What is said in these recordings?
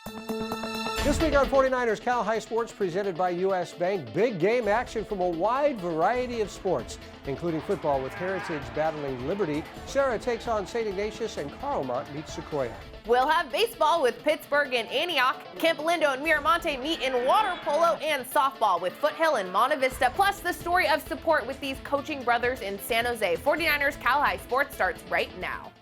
This week on 49ers Cal High Sports, presented by U.S. Bank, big game action from a wide variety of sports, including football with Heritage battling Liberty. Serra takes on St. Ignatius, and Carlmont meets Sequoia. We'll have baseball with Pittsburgh and Antioch. Campolindo and Miramonte meet in water polo, and softball with Foothill and Monte Vista. Plus, the story of support with these coaching brothers in San Jose. 49ers Cal High Sports starts right now.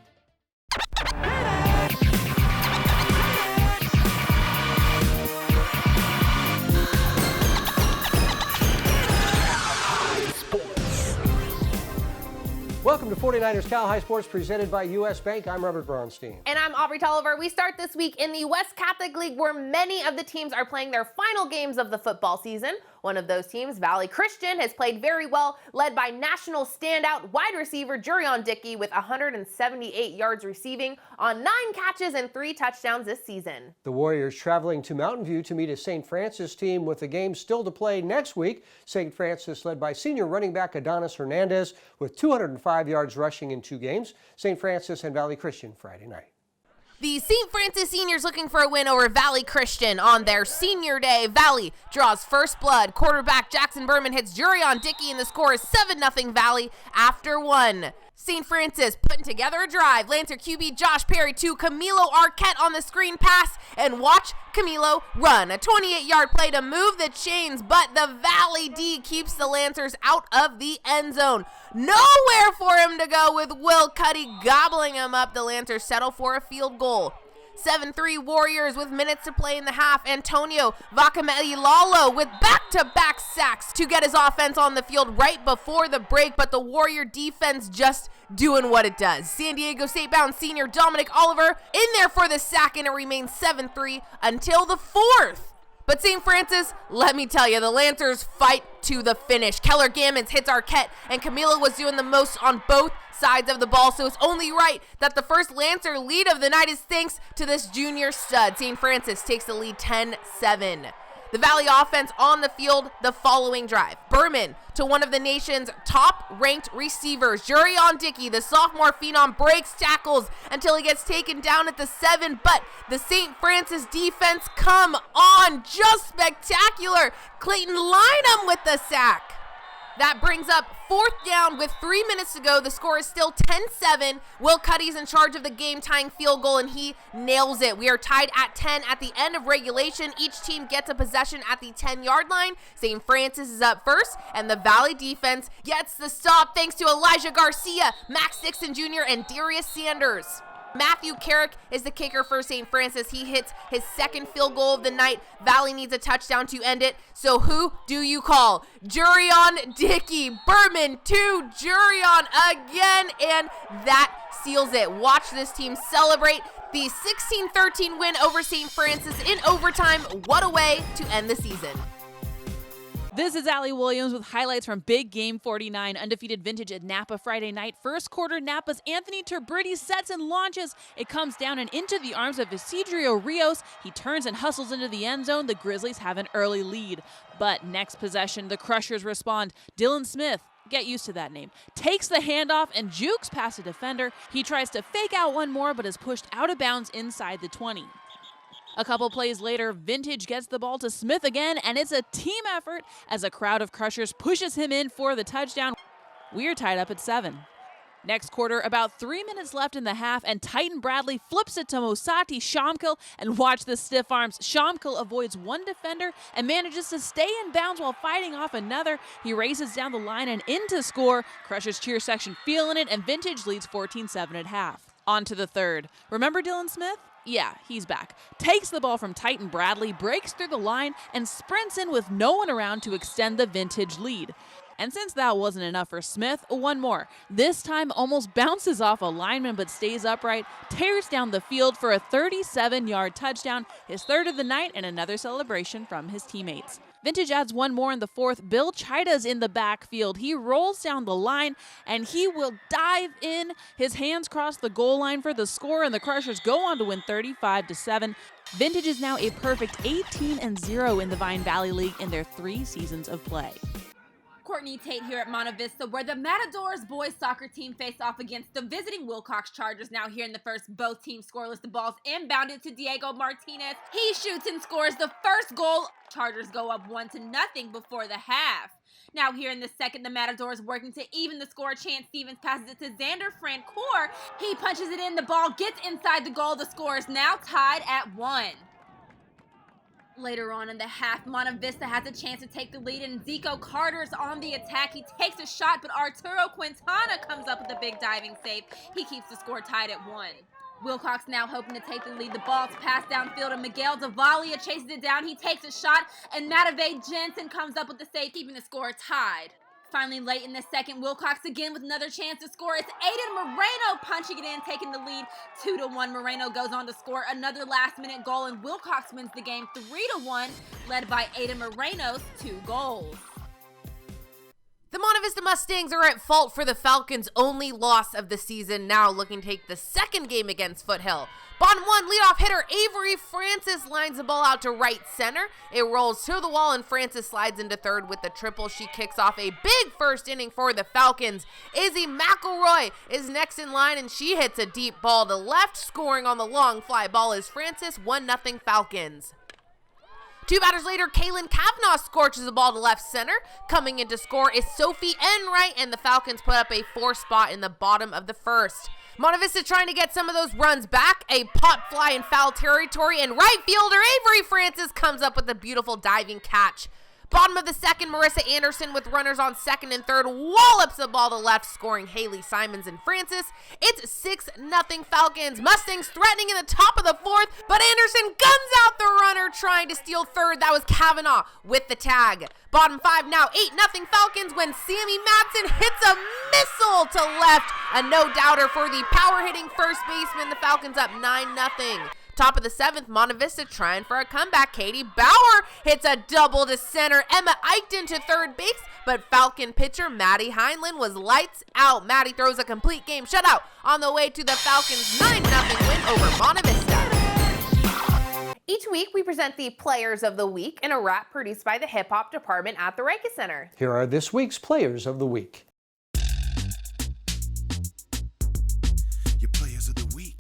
Welcome to 49ers Cal High Sports, presented by U.S. Bank. I'm Robert Braunstein. And I'm Aubrey Tolliver. We start this week in the West Catholic League, where many of the teams are playing their final games of the football season. One of those teams, Valley Christian, has played very well, led by national standout wide receiver Jurion Dickey with 178 yards receiving on 9 catches and 3 touchdowns this season. The Warriors traveling to Mountain View to meet a St. Francis team with the game still to play next week. St. Francis led by senior running back Adonis Hernandez with 205 yards rushing in 2 games. St. Francis and Valley Christian Friday night. The St. Francis seniors looking for a win over Valley Christian on their senior day. Valley draws first blood. Quarterback Jackson Berman hits Jurion Dickey, and the score is 7-0 Valley after 1. St. Francis putting together a drive. Lancer QB Josh Perry to Camilo Arquette on the screen pass, and watch Camilo run. A 28-yard play to move the chains, but the Valley D keeps the Lancers out of the end zone. Nowhere for him to go with Will Cuddy gobbling him up. The Lancers settle for a field goal. 7-3 Warriors with minutes to play in the half. Antonio Vacamelilalo with back-to-back sacks to get his offense on the field right before the break, but the Warrior defense just doing what it does. San Diego State-bound senior Dominic Oliver in there for the sack, and it remains 7-3 until the 4th. But St. Francis, let me tell you, the Lancers fight to the finish. Keller Gammons hits Arquette, and Camilo was doing the most on both sides of the ball, so it's only right that the first Lancer lead of the night is thanks to this junior stud. St. Francis takes the lead 10-7. The Valley offense on the field the following drive. Berman to one of the nation's top-ranked receivers, Jurion Dickey, the sophomore phenom, breaks tackles until he gets taken down at the 7, but the St. Francis defense come on, just spectacular. Clayton Lynham with the sack. That brings up 4th down with 3 minutes to go. The score is still 10-7. Will Cuddy's in charge of the game-tying field goal, and he nails it. We are tied at 10 at the end of regulation. Each team gets a possession at the 10-yard line. St. Francis is up first, and the Valley defense gets the stop thanks to Elijah Garcia, Max Dixon Jr., and Darius Sanders. Matthew Carrick is the kicker for St. Francis. He hits his 2nd field goal of the night. Valley needs a touchdown to end it. So who do you call? Jurion Dickey. Berman to Jurion again, and that seals it. Watch this team celebrate the 16-13 win over St. Francis in overtime. What a way to end the season. This is Allie Williams with highlights from Big Game 49, undefeated vintage at Napa Friday night. First quarter, Napa's Anthony Turbritti sets and launches. It comes down and into the arms of Isidro Rios. He turns and hustles into the end zone. The Grizzlies have an early lead. But next possession, the Crushers respond. Dylan Smith, get used to that name, takes the handoff and jukes past a defender. He tries to fake out one more, but is pushed out of bounds inside the 20. A couple plays later, Vintage gets the ball to Smith again, and it's a team effort as a crowd of Crushers pushes him in for the touchdown. We're tied up at 7. Next quarter, about 3 minutes left in the half, and Titan Bradley flips it to Mosati Shamkil, and watch the stiff arms. Shamkil avoids one defender and manages to stay in bounds while fighting off another. He races down the line and in to score. Crushers cheer section feeling it, and Vintage leads 14-7 at half. On to the 3rd. Remember Dylan Smith? Yeah, he's back. Takes the ball from Titan Bradley, breaks through the line, and sprints in with no one around to extend the Vintage lead. And since that wasn't enough for Smith, one more. This time almost bounces off a lineman but stays upright, tears down the field for a 37-yard touchdown, his 3rd of the night, and another celebration from his teammates. Vintage adds one more in the 4th. Bill Chida's in the backfield. He rolls down the line, and he will dive in. His hands cross the goal line for the score, and the Crushers go on to win 35-7. Vintage is now a perfect 18-0 in the Vine Valley League in their 3 seasons of play. Courtney Tate here at Monte Vista, where the Matadors boys soccer team face off against the visiting Wilcox Chargers. Now here in the first, both teams scoreless. The ball's inbounded to Diego Martinez. He shoots and scores the first goal. Chargers go up 1-0 before the half. Now here in the second, the Matadors working to even the score. Chance Stevens passes it to Xander Francoeur. He punches it in. The ball gets inside the goal. The score is now tied at 1. Later on in the half, Monte Vista has a chance to take the lead, and Zico Carter's on the attack. He takes a shot, but Arturo Quintana comes up with a big diving save. He keeps the score tied at 1. Wilcox now hoping to take the lead. The ball's passed downfield, and Miguel Davalia chases it down. He takes a shot, and Matave Jensen comes up with the save, keeping the score tied. Finally, late in the second, Wilcox again with another chance to score. It's Aiden Moreno punching it in, taking the lead 2-1. Moreno goes on to score another last-minute goal, and Wilcox wins the game 3-1, led by Aiden Moreno's 2 goals. The Monte Vista Mustangs are at fault for the Falcons' only loss of the season, now looking to take the second game against Foothill. Bottom one, leadoff hitter Avery Francis lines the ball out to right center. It rolls to the wall, and Francis slides into third with the triple. She kicks off a big first inning for the Falcons. Izzy McElroy is next in line, and she hits a deep ball to left. Scoring on the long fly ball is Francis. 1-0 Falcons. 2 batters later, Kaylin Kavanaugh scorches the ball to left center. Coming in to score is Sophie Enright, and the Falcons put up a 4 spot in the bottom of the first. Monte Vista trying to get some of those runs back. A pop fly in foul territory, and right fielder Avery Francis comes up with a beautiful diving catch. Bottom of the second, Marissa Anderson with runners on second and third wallops the ball to left, scoring Haley Simons and Francis. It's 6-0 Falcons. Mustangs threatening in the top of the fourth, but Anderson guns out the runner trying to steal third. That was Kavanaugh with the tag. Bottom 5 now, 8-0 Falcons when Sammy Madsen hits a missile to left. A no-doubter for the power-hitting first baseman. The Falcons up 9-0. Top of the 7th, Monte Vista trying for a comeback. Katie Bauer hits a double to center. Emma Eichten to third base, but Falcon pitcher Maddie Heinlein was lights out. Maddie throws a complete game shutout on the way to the Falcons' 9-0 win over Monte Vista. Each week, we present the Players of the Week in a rap produced by the Hip Hop Department at the Reicha Center. Here are this week's Players of the Week. Your Players of the Week.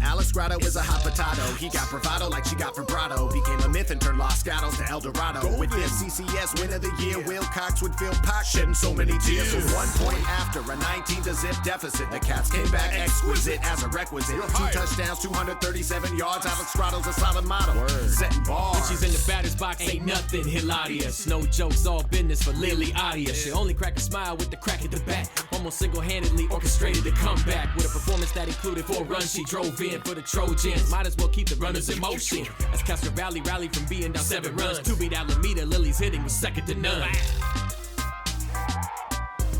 Alex Grotto is a hot potato. He got bravado like she got vibrato. Became a myth and turned Los Gatos to El Dorado. With this CCS win of the year, Wilcox would feel packed, shedding so many tears. So 1 point after a 19-0 deficit, the Cats came back exquisite as a requisite. 2 touchdowns, 237 yards. Alex Grotto's a solid model, setting bars. When she's in the batter's box, ain't nothing hilarious. No jokes, all business for Lily Arias. She only crack a smile with the crack at the bat. Almost single-handedly orchestrated the comeback with a performance that included 4 runs she drove in for the Trojans. Might as well keep the runners in motion. As Castro Valley rallied from being down 7 runs to beat Alameda, Lily's hitting was second to none.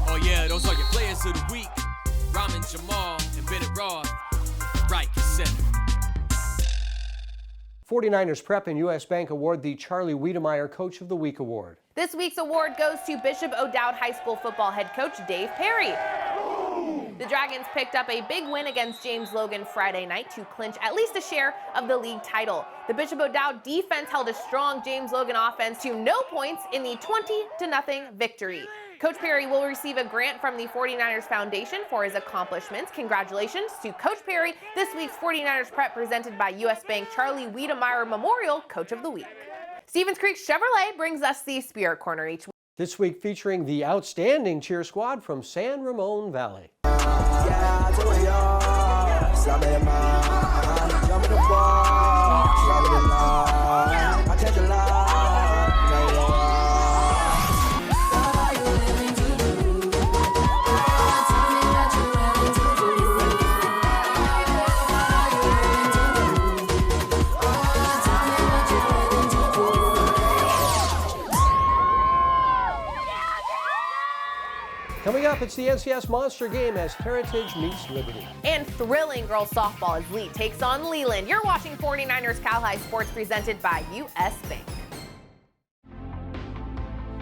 Oh yeah, those are your Players of the Week. Ramen Jamal and Bennett Roth, right center. 49ers Prep and U.S. Bank award the Charlie Wiedemeyer Coach of the Week award. This week's award goes to Bishop O'Dowd High School football head coach Dave Perry. The Dragons picked up a big win against James Logan Friday night to clinch at least a share of the league title. The Bishop O'Dowd defense held a strong James Logan offense to no points in the 20-0 victory. Coach Perry will receive a grant from the 49ers Foundation for his accomplishments. Congratulations to Coach Perry, this week's 49ers Prep presented by U.S. Bank Charlie Wiedemeyer Memorial Coach of the Week. Stevens Creek Chevrolet brings us the Spirit Corner each week. This week featuring the outstanding cheer squad from San Ramon Valley. Coming up, it's the NCS Monster Game as Heritage meets Liberty. And thrilling girls softball as Leigh takes on Leland. You're watching 49ers Cal High Sports presented by U.S. Bank.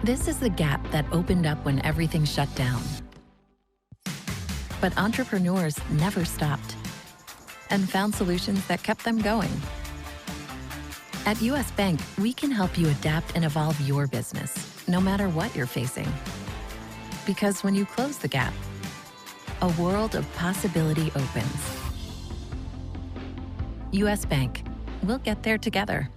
This is the gap that opened up when everything shut down. But entrepreneurs never stopped and found solutions that kept them going. At US Bank, we can help you adapt and evolve your business, no matter what you're facing. Because when you close the gap, a world of possibility opens. US Bank, we'll get there together.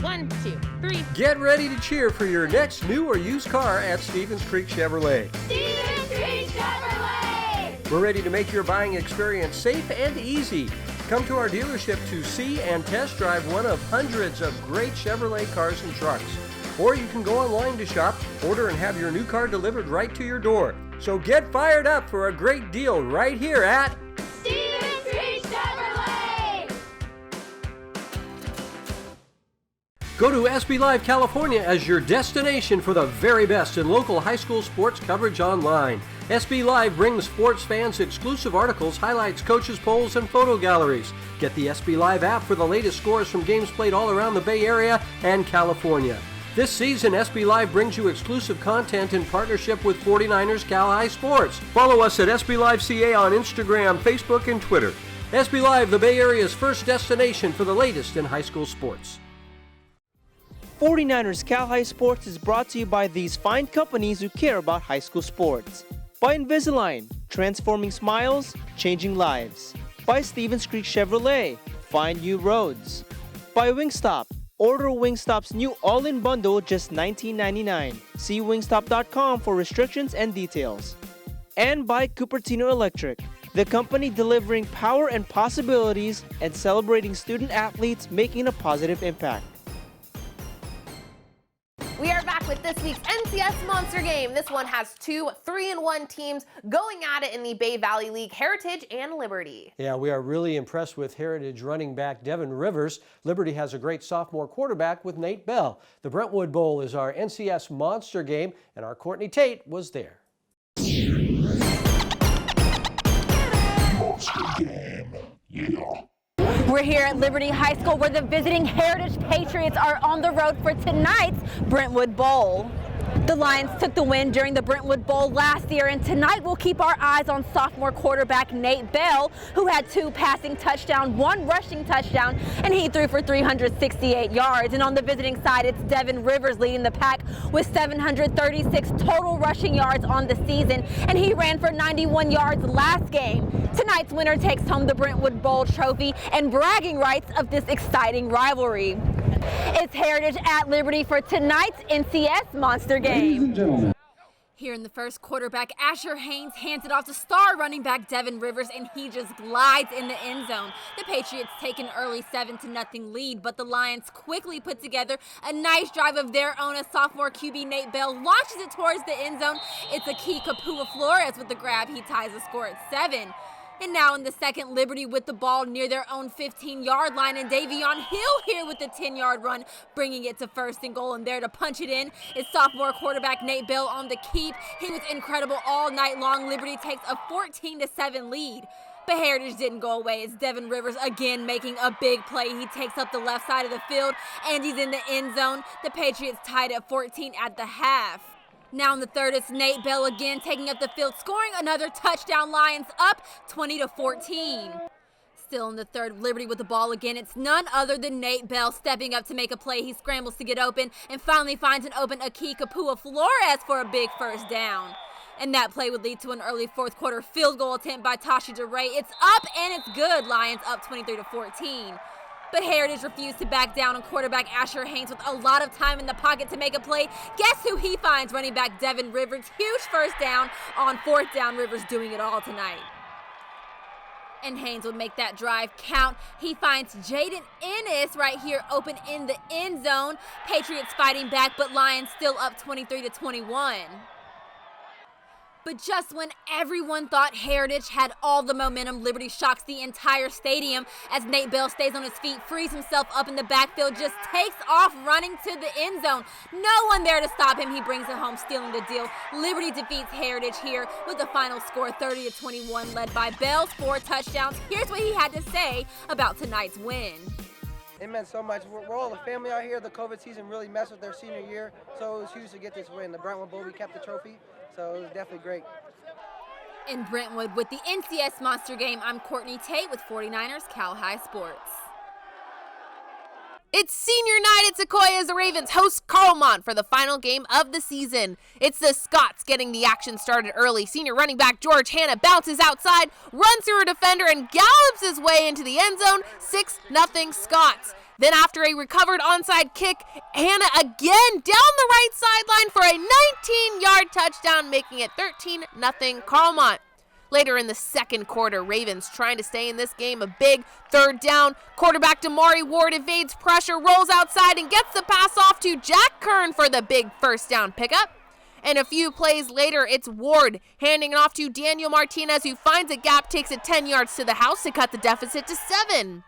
One, two, three. Get ready to cheer for your next new or used car at Stevens Creek Chevrolet. Stevens Creek Chevrolet! We're ready to make your buying experience safe and easy. Come to our dealership to see and test drive one of hundreds of great Chevrolet cars and trucks. Or you can go online to shop, order, and have your new car delivered right to your door. So get fired up for a great deal right here at Stevens Creek Chevrolet! Go to SB Live California as your destination for the very best in local high school sports coverage online. SB Live brings sports fans exclusive articles, highlights, coaches, polls, and photo galleries. Get the SB Live app for the latest scores from games played all around the Bay Area and California. This season, SB Live brings you exclusive content in partnership with 49ers Cal High Sports. Follow us at SB Live CA on Instagram, Facebook, and Twitter. SB Live, the Bay Area's first destination for the latest in high school sports. 49ers Cal High Sports is brought to you by these fine companies who care about high school sports. By Invisalign, transforming smiles, changing lives. By Stevens Creek Chevrolet, find new roads. By Wingstop, order Wingstop's new all-in bundle, just $19.99. See wingstop.com for restrictions and details. And by Cupertino Electric, the company delivering power and possibilities and celebrating student athletes making a positive impact. We are back with this week's NCS Monster Game. This one has two 3-1 teams going at it in the Bay Valley League, Heritage and Liberty. Yeah, we are really impressed with Heritage running back Devin Rivers. Liberty has a great sophomore quarterback with Nate Bell. The Brentwood Bowl is our NCS Monster Game, and our Courtney Tate was there. Monster Game, yeah. We're here at Liberty High School where the visiting Heritage Patriots are on the road for tonight's Brentwood Bowl. The Lions took the win during the Brentwood Bowl last year, and tonight we'll keep our eyes on sophomore quarterback Nate Bell, who had 2 passing touchdowns, 1 rushing touchdown, and he threw for 368 yards. And on the visiting side, it's Devin Rivers leading the pack with 736 total rushing yards on the season, and he ran for 91 yards last game. Tonight's winner takes home the Brentwood Bowl trophy and bragging rights of this exciting rivalry. It's Heritage at Liberty for tonight's NCS Monster Game. Here in the first, quarterback Asher Haynes hands it off to star running back Devin Rivers, and he just glides in the end zone. The Patriots take an early 7-0 lead, but the Lions quickly put together a nice drive of their own as sophomore QB Nate Bell launches it towards the end zone. It's Aki Kapua Flores with the grab. He ties the score at 7. And now in the second, Liberty with the ball near their own 15-yard line, and Davion Hill here with the 10-yard run, bringing it to 1st and goal, and there to punch it in is sophomore quarterback Nate Bell on the keep. He was incredible all night long. Liberty takes a 14-7 lead. But Heritage didn't go away. It's Devin Rivers again making a big play. He takes up the left side of the field, and he's in the end zone. The Patriots tied at 14 at the half. Now in the third, it's Nate Bell again taking up the field, scoring another touchdown. Lions up 20-14. Still in the third, Liberty with the ball again. It's none other than Nate Bell stepping up to make a play. He scrambles to get open and finally finds an open Aki Kapua Flores for a big first down. And that play would lead to an early fourth quarter field goal attempt by Tasha DeRay. It's up and it's good. Lions up 23-14. But Heritage refused to back down on quarterback Asher Haynes with a lot of time in the pocket to make a play. Guess who he finds? Running back Devin Rivers. Huge first down on 4th down. Rivers doing it all tonight. And Haynes would make that drive count. He finds Jaden Ennis right here open in the end zone. Patriots fighting back, but Lions still up 23-21. But just when everyone thought Heritage had all the momentum, Liberty shocks the entire stadium as Nate Bell stays on his feet, frees himself up in the backfield, just takes off running to the end zone. No one there to stop him. He brings it home, stealing the deal. Liberty defeats Heritage here with the final score 30-21, led by Bell's 4 touchdowns. Here's what he had to say about tonight's win. It meant so much. We're all a family out here. The COVID season really messed with their senior year, so it was huge to get this win. The Brentwood Bowl, we kept the trophy, so it was definitely great. In Brentwood with the NCS Monster Game, I'm Courtney Tate with 49ers Cal High Sports. It's senior night at Sequoia as the Ravens host Carlmont for the final game of the season. It's the Scots getting the action started early. Senior running back George Hanna bounces outside, runs through a defender, and gallops his way into the end zone. 6-0 Scots. Then after a recovered onside kick, Hanna again down the right sideline for a 19-yard touchdown, making it 13-0 Carlmont. Later in the second quarter, Ravens trying to stay in this game. A big third down. Quarterback Damari Ward evades pressure, rolls outside, and gets the pass off to Jack Kern for the big first down pickup. And a few plays later, it's Ward handing it off to Daniel Martinez, who finds a gap, takes it 10 yards to the house to cut the deficit to 7.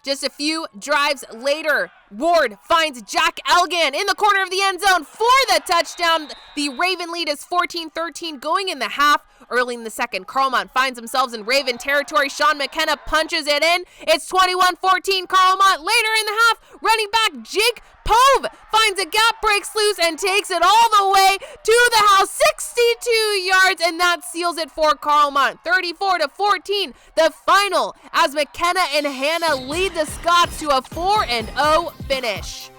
Just a few drives later, Ward finds Jack Elgan in the corner of the end zone for the touchdown. The Raven lead is 14-13 going in the half. Early in the second, Carlmont finds themselves in Raven territory. Sean McKenna punches it in. It's 21-14 Carlmont. Later in the half, running back Jake Pove finds a gap, breaks loose, and takes it all the way to the house. 62 yards, and that seals it for Carlmont. 34-14, the final, as McKenna and Hanna lead the Scots to a 4-0 finish.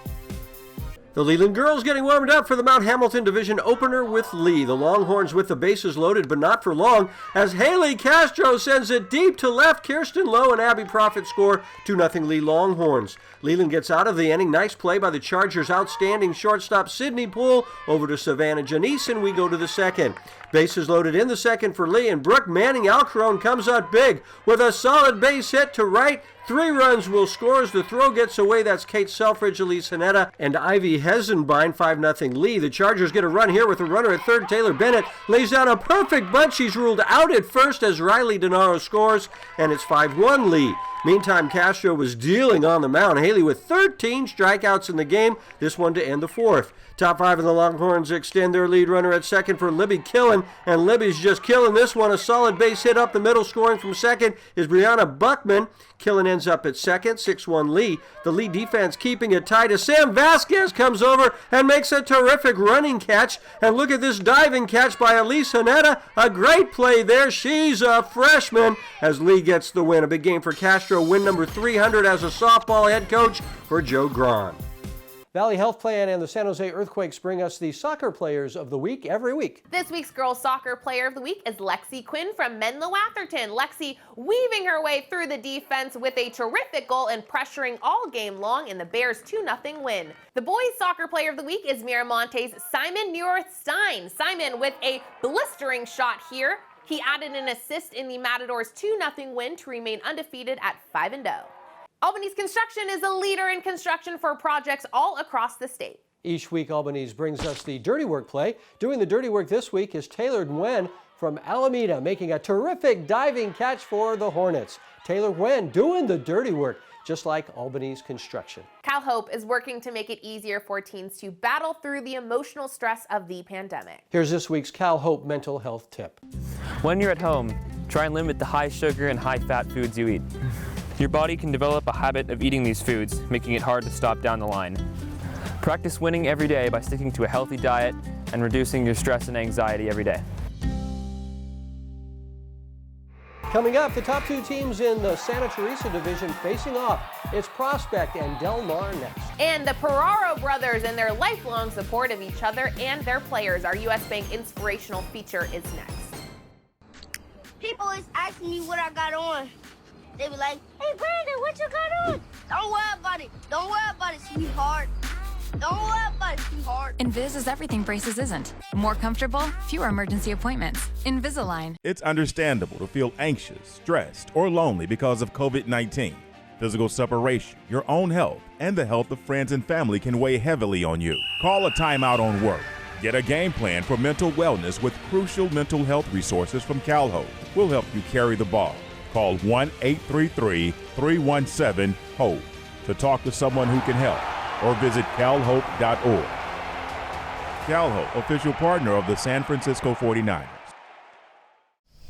The Leland girls getting warmed up for the Mount Hamilton Division opener with Leigh. The Longhorns with the bases loaded, but not for long, as Haley Castro sends it deep to left. Kirsten Lowe and Abby Profit score 2-0 Leigh Longhorns. Leland gets out of the inning. Nice play by the Chargers' outstanding shortstop Sydney Poole over to Savannah Janice, and we go to the second. Bases loaded in the second for Leigh, and Brooke Manning Alcaron comes out big with a solid base hit to right. 3 runs will score as the throw gets away. That's Kate Selfridge, Elise Hanetta, and Ivy Hesenbein. 5-0 Leigh. The Chargers get a run here with a runner at third. Taylor Bennett lays down a perfect bunt. She's ruled out at first as Riley Denaro scores, and it's 5-1 Leigh. Meantime, Castro was dealing on the mound. Haley with 13 strikeouts in the game, this one to end the fourth. Top 5 of the Longhorns extend their lead. Runner at second for Libby Killen, and Libby's just killing this one. A solid base hit up the middle. Scoring from second is Brianna Buckman. Killen ends up at second, 6-1 Leigh. The Leigh defense keeping it tight as Sam Vasquez comes over and makes a terrific running catch. And look at this diving catch by Elise Hanetta. A great play there. She's a freshman as Leigh gets the win. A big game for Castro. Win number 300 as a softball head coach for Joe Grahn. Valley Health Plan and the San Jose Earthquakes bring us the soccer players of the week every week. This week's girls soccer player of the week is Lexi Quinn from Menlo Atherton. Lexi weaving her way through the defense with a terrific goal and pressuring all game long in the Bears' 2-0 win. The boys soccer player of the week is Miramonte's Simon Muirstein. Simon with a blistering shot here. He added an assist in the Matadors' 2-0 win to remain undefeated at 5-0. Albany's Construction is a leader in construction for projects all across the state. Each week, Albany's brings us the Dirty Work play. Doing the dirty work this week is Taylor Nguyen from Alameda, making a terrific diving catch for the Hornets. Taylor Nguyen doing the dirty work, just like Albany's Construction. Cal Hope is working to make it easier for teens to battle through the emotional stress of the pandemic. Here's this week's Cal Hope mental health tip. When you're at home, try and limit the high sugar and high fat foods you eat. Your body can develop a habit of eating these foods, making it hard to stop down the line. Practice winning every day by sticking to a healthy diet and reducing your stress and anxiety every day. Coming up, the top 2 teams in the Santa Teresa division facing off. It's Prospect and Del Mar next. And the Peraro brothers and their lifelong support of each other and their players. Our U.S. Bank Inspirational feature is next. People always ask me what I got on. They be like, hey, Brandon, what you got on? Don't worry about it. Don't worry about it, sweetheart. Don't worry about it, sweetheart. Invis is everything braces isn't. More comfortable, fewer emergency appointments. Invisalign. It's understandable to feel anxious, stressed, or lonely because of COVID-19. Physical separation, your own health, and the health of friends and family can weigh heavily on you. Call a timeout on work. Get a game plan for mental wellness with crucial mental health resources from CalHOPE. We'll help you carry the ball. Call 1-833-317-HOPE to talk to someone who can help, or visit calhope.org. CalHOPE, official partner of the San Francisco 49ers.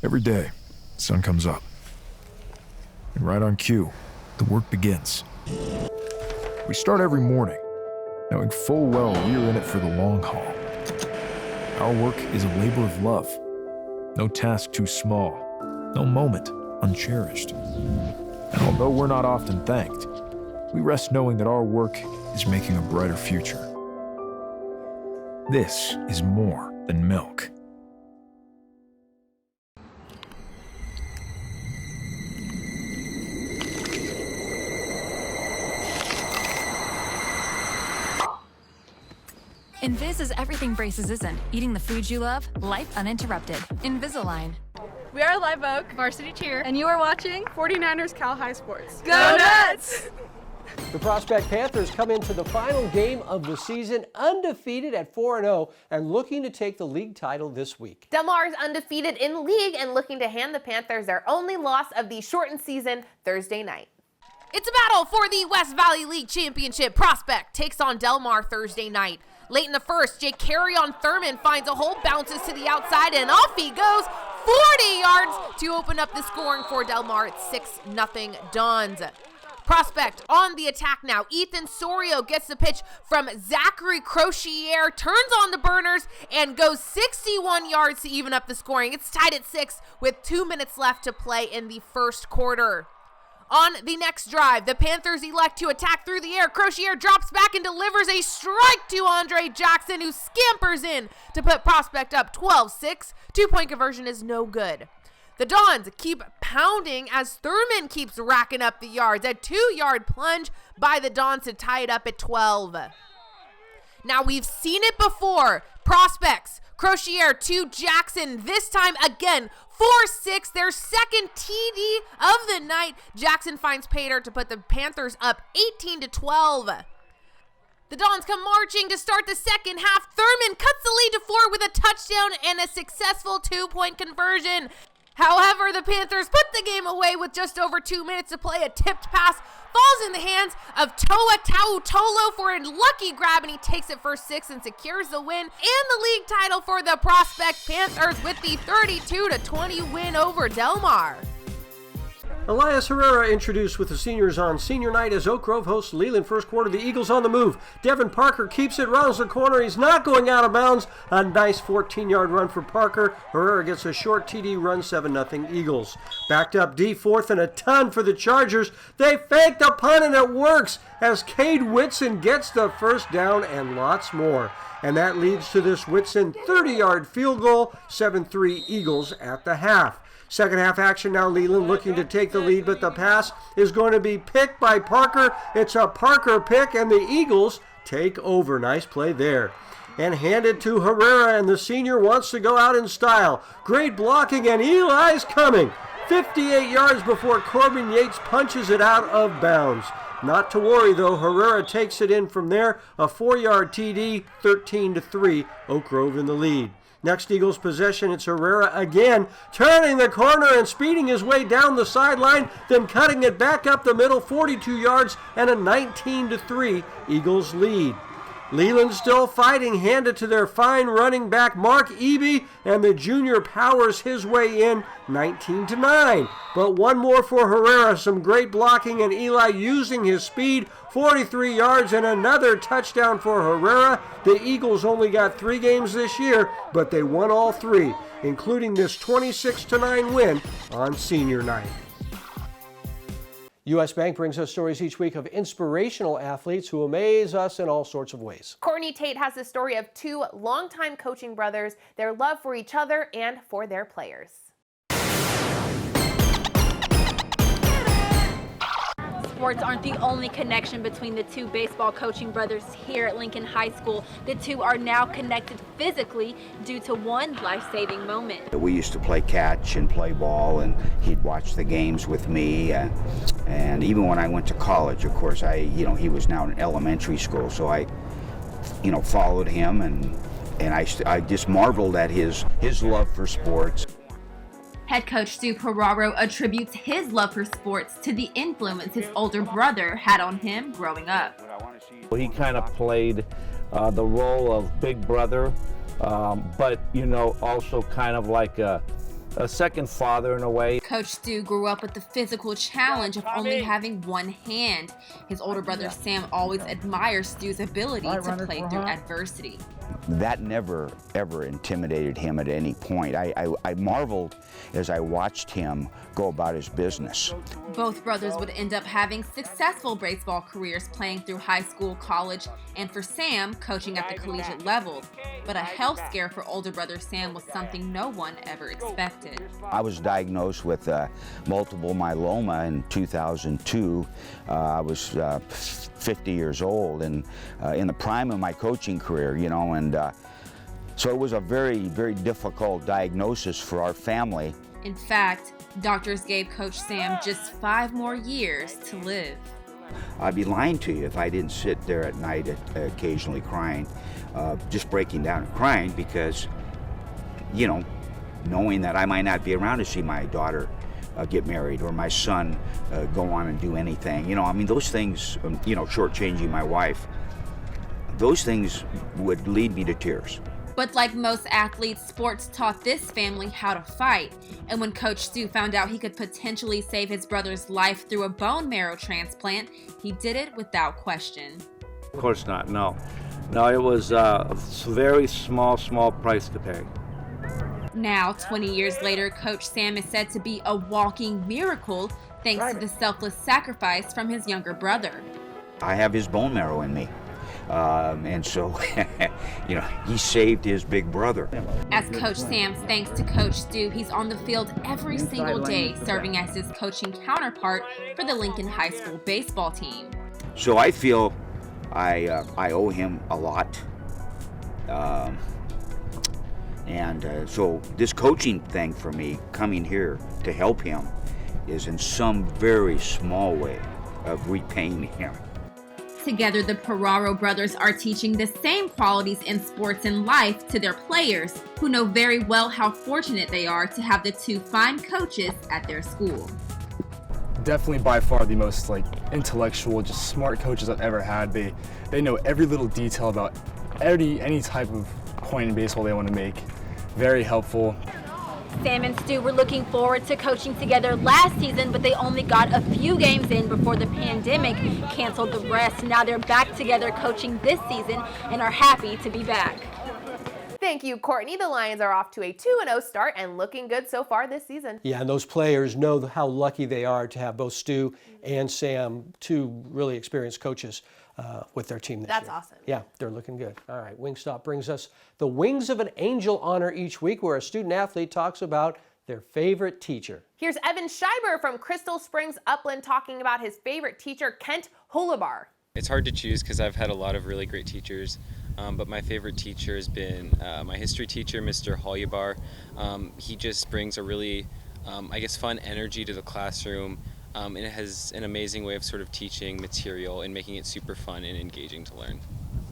Every day, the sun comes up. And right on cue, the work begins. We start every morning, knowing full well we're in it for the long haul. Our work is a labor of love. No task too small, no moment uncherished. And although we're not often thanked, we rest knowing that our work is making a brighter future. This is more than milk. Invis is everything braces isn't. Eating the food you love, life uninterrupted. Invisalign. We are Live Oak, Varsity Cheer, and you are watching 49ers Cal High Sports. Go Nuts! The Prospect Panthers come into the final game of the season undefeated at 4-0 and looking to take the league title this week. Del Mar is undefeated in league and looking to hand the Panthers their only loss of the shortened season Thursday night. It's a battle for the West Valley League Championship. Prospect takes on Del Mar Thursday night. Late in the first, Jake Carry-on Thurman finds a hole, bounces to the outside, and off he goes, 40 yards to open up the scoring for Del Mar. It's 6-0 Dons. Prospect on the attack now. Ethan Sorio gets the pitch from Zachary Crochier, turns on the burners, and goes 61 yards to even up the scoring. It's tied at 6 with 2 minutes left to play in the first quarter. On the next drive, the Panthers elect to attack through the air. Crochier drops back and delivers a strike to Andre Jackson, who scampers in to put Prospect up 12-6. Two-point conversion is no good. The Dons keep pounding as Thurman keeps racking up the yards. A 2-yard plunge by the Dons to tie it up at 12. Now we've seen it before. Prospects, Crochier to Jackson, this time again, 4-6, their second TD of the night. Jackson finds Pater to put the Panthers up 18-12. The Dons come marching to start the second half. Thurman cuts the lead to 4 with a touchdown and a successful 2-point conversion. However, the Panthers put the game away with just over 2 minutes to play. A tipped pass falls in the hands of Toa Tautolo for a lucky grab, and he takes it for 6 and secures the win and the league title for the Prospect Panthers with the 32-20 win over Del Mar. Elias Herrera introduced with the seniors on senior night as Oak Grove hosts Leland. First quarter, the Eagles on the move. Devin Parker keeps it, rounds the corner. He's not going out of bounds. A nice 14-yard run for Parker. Herrera gets a short TD run, 7-0 Eagles. Backed up D, 4th and a ton for the Chargers. They fake the punt and it works as Cade Whitson gets the first down and lots more. And that leads to this Whitson 30-yard field goal, 7-3 Eagles at the half. Second half action now, Leland looking to take the lead, but the pass is going to be picked by Parker. It's a Parker pick, and the Eagles take over. Nice play there. And handed to Herrera, and the senior wants to go out in style. Great blocking, and Eli's coming. 58 yards before Corbin Yates punches it out of bounds. Not to worry, though. Herrera takes it in from there. A 4-yard TD, 13-3, Oak Grove in the lead. Next Eagles possession, it's Herrera again, turning the corner and speeding his way down the sideline, then cutting it back up the middle, 42 yards, and a 19-3 Eagles lead. Leland still fighting, handed to their fine running back Mark Eby, and the junior powers his way in, 19-9. But one more for Herrera, some great blocking, and Eli using his speed, 43 yards and another touchdown for Herrera. The Eagles only got 3 games this year, but they won all 3, including this 26-9 win on senior night. U.S. Bank brings us stories each week of inspirational athletes who amaze us in all sorts of ways. Courtney Tate has the story of 2 longtime coaching brothers, their love for each other and for their players. Sports aren't the only connection between the 2 baseball coaching brothers here at Lincoln High School. The 2 are now connected physically due to one life-saving moment. We used to play catch and play ball, and he'd watch the games with me. And even when I went to college, of course, he was now in elementary school, so I followed him and And I just marveled at his love for sports. Head coach Stu Peraro attributes his love for sports to the influence his older brother had on him growing up. He kind of played the role of big brother, but also kind of like a second father in a way. Coach Stu grew up with the physical challenge of only having one hand. His older brother Sam always admires Stu's ability to play through adversity. That never, ever intimidated him at any point. I marveled as I watched him go about his business. Both brothers would end up having successful baseball careers playing through high school, college, and for Sam, coaching at the collegiate level. But a health scare for older brother Sam was something no one ever expected. I was diagnosed with multiple myeloma in 2002. I was 50 years old and in the prime of my coaching career, and so it was a very, very difficult diagnosis for our family. In fact, doctors gave Coach Sam just 5 more years to live. I'd be lying to you if I didn't sit there at night occasionally crying, just breaking down and crying because, knowing that I might not be around to see my daughter get married or my son go on and do anything. Those things, shortchanging my wife, those things would lead me to tears. But like most athletes, sports taught this family how to fight. And when Coach Stu found out he could potentially save his brother's life through a bone marrow transplant, he did it without question. Of course not, no. No, it was a very small price to pay. Now, 20 years later, Coach Sam is said to be a walking miracle thanks to the selfless sacrifice from his younger brother. I have his bone marrow in me. And so, he saved his big brother. As Coach Sam's thanks to Coach Stu, he's on the field every single day, serving as his coaching counterpart for the Lincoln High School baseball team. So I feel I owe him a lot. So this coaching thing for me, coming here to help him, is in some very small way of repaying him. Together, the Peraro brothers are teaching the same qualities in sports and life to their players, who know very well how fortunate they are to have the two fine coaches at their school. Definitely by far the most intellectual, just smart coaches I've ever had. They know every little detail about any type of point in baseball they want to make. Very helpful. Sam and Stu were looking forward to coaching together last season, but they only got a few games in before the pandemic canceled the rest. Now they're back together coaching this season and are happy to be back. Thank you, Courtney. The Lions are off to a 2-0 start and looking good so far this season. Yeah, and those players know how lucky they are to have both Stu and Sam, two really experienced coaches with their team this year. That's awesome. Yeah, they're looking good. All right, Wingstop brings us the Wings of an Angel honor each week, where a student athlete talks about their favorite teacher. Here's Evan Schreiber from Crystal Springs, Upland, talking about his favorite teacher, Kent Holabar. It's hard to choose because I've had a lot of really great teachers, but my favorite teacher has been my history teacher, Mr. Holabar. He just brings a really, fun energy to the classroom. And it has an amazing way of sort of teaching material and making it super fun and engaging to learn.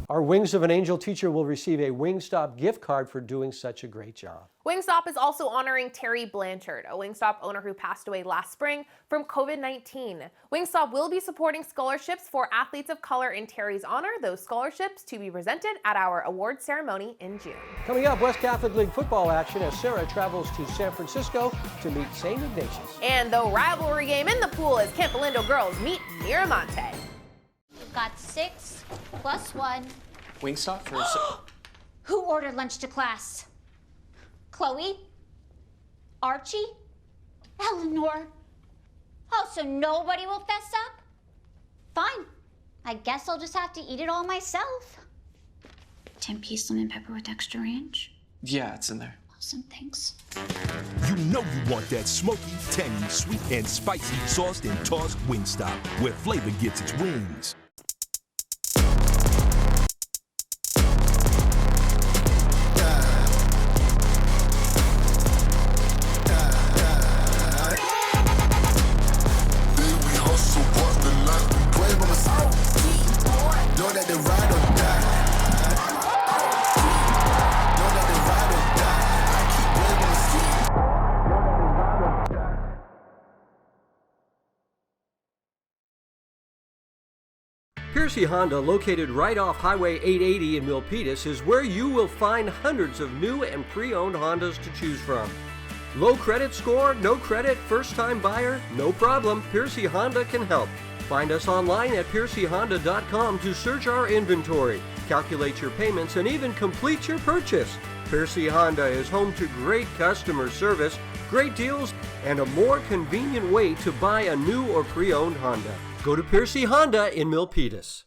Our Wings of an Angel teacher will receive a Wingstop gift card for doing such a great job. Wingstop is also honoring Terry Blanchard, a Wingstop owner who passed away last spring from COVID-19. Wingstop will be supporting scholarships for athletes of color in Terry's honor, those scholarships to be presented at our award ceremony in June. Coming up, West Catholic League football action as Serra travels to San Francisco to meet St. Ignatius. And the rivalry game in the pool as Campolindo girls meet Miramonte. We've got 6 plus 1. Wingstop for... Who ordered lunch to class? Chloe? Archie? Eleanor? Oh, so nobody will fess up? Fine. I guess I'll just have to eat it all myself. 10-piece lemon pepper with extra ranch? Yeah, it's in there. Awesome, thanks. You know you want that smoky, tangy, sweet, and spicy sauced and tossed Wingstop, where flavor gets its wings. Piercy Honda, located right off Highway 880 in Milpitas, is where you will find hundreds of new and pre-owned Hondas to choose from. Low credit score, no credit, first-time buyer? No problem, Piercy Honda can help. Find us online at piercyhonda.com to search our inventory, calculate your payments, and even complete your purchase. Piercy Honda is home to great customer service, great deals, and a more convenient way to buy a new or pre-owned Honda. Go to Piercy Honda in Milpitas.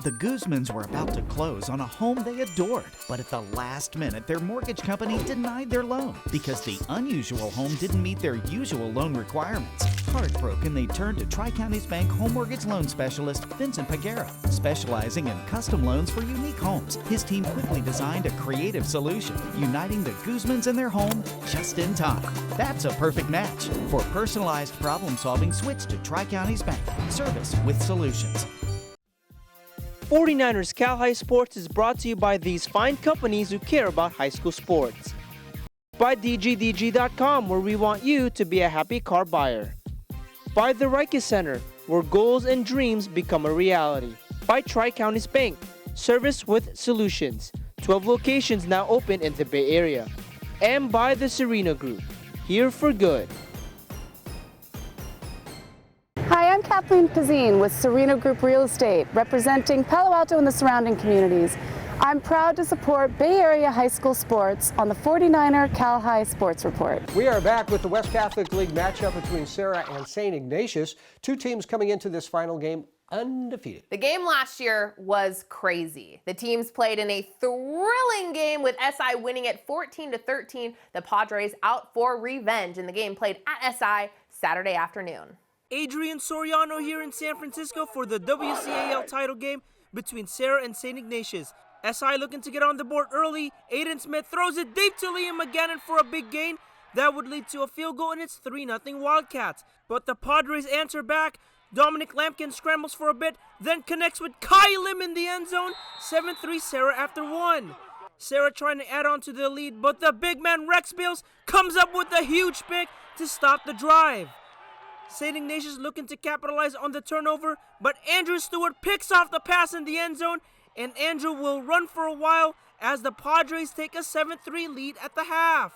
The Guzmans were about to close on a home they adored, but at the last minute, their mortgage company denied their loan because the unusual home didn't meet their usual loan requirements. Heartbroken, they turned to Tri-Counties Bank home mortgage loan specialist Vincent Peraro, specializing in custom loans for unique homes. His team quickly designed a creative solution, uniting the Guzmans and their home just in time. That's a perfect match. For personalized problem solving, switch to Tri-Counties Bank. Service with solutions. 49ers Cal High Sports is brought to you by these fine companies who care about high school sports. By DGDG.com, where we want you to be a happy car buyer. By the Riker Center, where goals and dreams become a reality. By Tri-Counties Bank, service with solutions. 12 locations now open in the Bay Area. And by the Serena Group, here for good. Hi, I'm Kathleen Pazine with Serena Group Real Estate, representing Palo Alto and the surrounding communities. I'm proud to support Bay Area high school sports on the 49er Cal High Sports Report. We are back with the West Catholic League matchup between Serra and St. Ignatius. Two teams coming into this final game undefeated. The game last year was crazy. The teams played in a thrilling game with SI winning it 14-13. The Padres out for revenge, and the game played at SI Saturday afternoon. Adrian Soriano here in San Francisco for the WCAL title game between Serra and St. Ignatius. SI looking to get on the board early. Aiden Smith throws it deep to Liam McGannon for a big gain. That would lead to a field goal, and it's 3-0 Wildcats. But the Padres answer back. Dominic Lampkin scrambles for a bit, then connects with Kai Lim in the end zone. 7-3 Serra after one. Serra trying to add on to the lead, but the big man Rex Bales comes up with a huge pick to stop the drive. St. Ignatius looking to capitalize on the turnover, but Andrew Stewart picks off the pass in the end zone, and Andrew will run for a while as the Padres take a 7-3 lead at the half.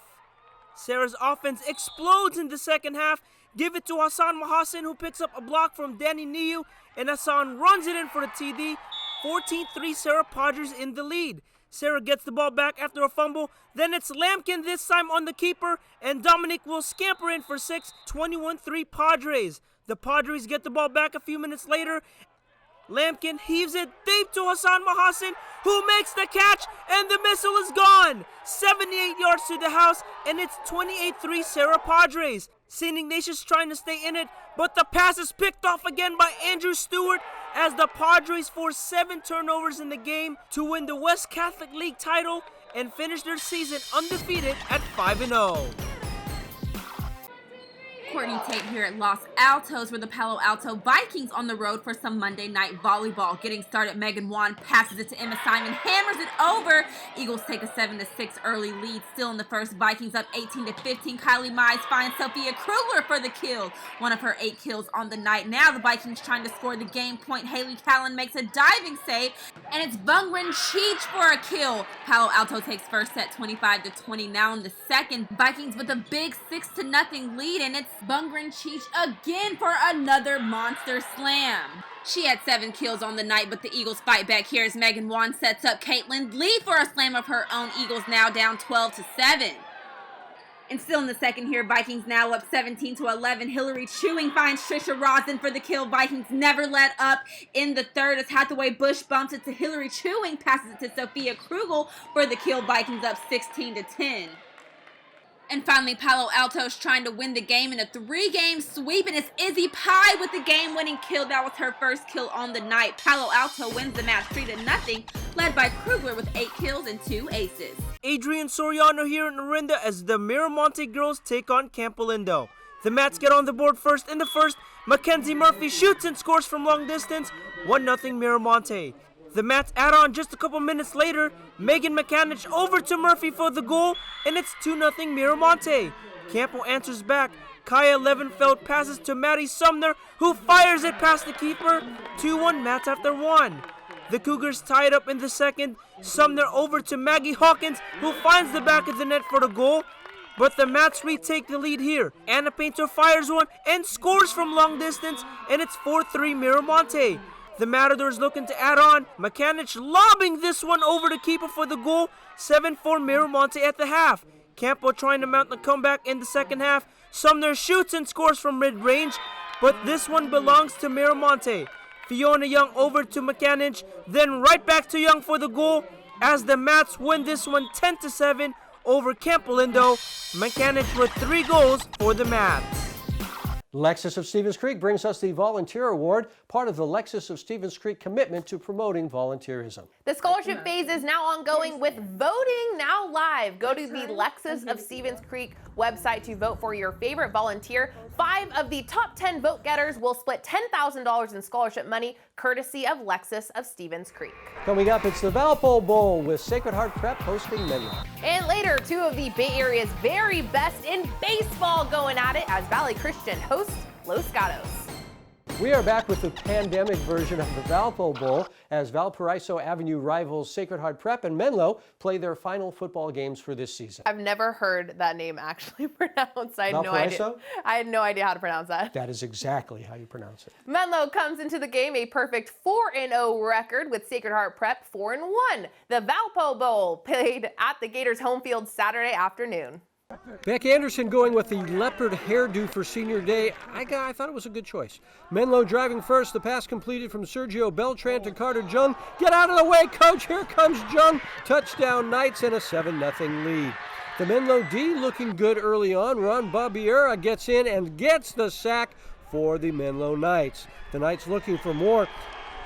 Serra's offense explodes in the second half. Give it to Hassan Mahassan, who picks up a block from Danny Niu, and Hassan runs it in for the TD. 14-3 Serra, Padres in the lead. Serra gets the ball back after a fumble. Then it's Lampkin this time on the keeper, and Dominic will scamper in for 6. 21-3 Padres. The Padres get the ball back a few minutes later. Lampkin heaves it deep to Hassan Mahassan, who makes the catch, and the missile is gone. 78 yards to the house, and it's 28-3 Serra Padres. St. Ignatius trying to stay in it, but the pass is picked off again by Andrew Stewart as the Padres force 7 turnovers in the game to win the West Catholic League title and finish their season undefeated at 5-0. Courtney Tate here at Los Altos, where the Palo Alto Vikings on the road for some Monday night volleyball. Getting started, Megan Wan passes it to Emma Simon, hammers it over. Eagles take a 7-6 early lead. Still in the first, Vikings up 18-15. Kylie Mize finds Sophia Krugler for the kill, one of her 8 kills on the night. Now the Vikings trying to score the game point. Haley Callan makes a diving save, and it's Bungren Cheech for a kill. Palo Alto takes first set 25-20. Now in the second, Vikings with a big 6-0 lead, and it's Bungren Cheech again for another monster slam. She had 7 kills on the night, but the Eagles fight back here as Megan Wan sets up Caitlin Lee for a slam of her own. Eagles now down 12-7. And still in the second here, Vikings now up 17-11. Hillary Chewing finds Trisha Rosin for the kill. Vikings never let up in the third as Hathaway Bush bumps it to Hillary Chewing, passes it to Sophia Krugel for the kill. Vikings up 16-10. And finally, Palo Alto's trying to win the game in a 3-game sweep, and it's Izzy Pye with the game-winning kill. That was her first kill on the night. Palo Alto wins the match 3-0, led by Krugler with 8 kills and 2 aces. Adrian Soriano here in Orinda as the Miramonte girls take on Campolindo. The Mats get on the board first in the first. Mackenzie Murphy shoots and scores from long distance. 1-0 Miramonte. The Mats add on just a couple minutes later. Megan McCanich over to Murphy for the goal, and it's 2-0 Miramonte. Campo answers back. Kaya Levenfeld passes to Maddie Sumner, who fires it past the keeper. 2-1 Mats after 1. The Cougars tied up in the second. Sumner over to Maggie Hawkins, who finds the back of the net for the goal. But the Mats retake the lead here. Anna Painter fires one and scores from long distance, and it's 4-3 Miramonte. The Matadors looking to add on. Mechanic lobbing this one over the keeper for the goal. 7-4 Miramonte at the half. Campo trying to mount the comeback in the second half. Sumner shoots and scores from mid-range, but this one belongs to Miramonte. Fiona Young over to Mechanic, then right back to Young for the goal as the Mats win this one 10-7 over Campolindo. Mechanic with 3 goals for the Mats. Lexus of Stevens Creek brings us the Volunteer Award, part of the Lexus of Stevens Creek commitment to promoting volunteerism. The scholarship phase is now ongoing with voting now live. Go to the Lexus of Stevens Creek website to vote for your favorite volunteer. 5 of the top 10 vote getters will split $10,000 in scholarship money, courtesy of Lexus of Stevens Creek. Coming up, it's the Valpo Bowl with Sacred Heart Prep hosting Menlo. And later, 2 of the Bay Area's very best in baseball going at it as Valley Christian hosts Los Gatos. We are back with the pandemic version of the Valpo Bowl as Valparaiso Avenue rivals Sacred Heart Prep and Menlo play their final football games for this season. I've never heard that name actually pronounced. I had no Valparaiso? idea. I had no idea how to pronounce that. That is exactly how you pronounce it. Menlo comes into the game a perfect 4-0 record with Sacred Heart Prep 4-1. The Valpo Bowl played at the Gators home field Saturday afternoon. Beck Anderson going with the leopard hairdo for senior day. I thought it was a good choice. Menlo driving first. The pass completed from Sergio Beltran to Carter Jung. Get out of the way, coach. Here comes Jung. Touchdown Knights and a 7-0 lead. The Menlo D looking good early on. Ron Babiera gets in and gets the sack for the Menlo Knights. The Knights looking for more,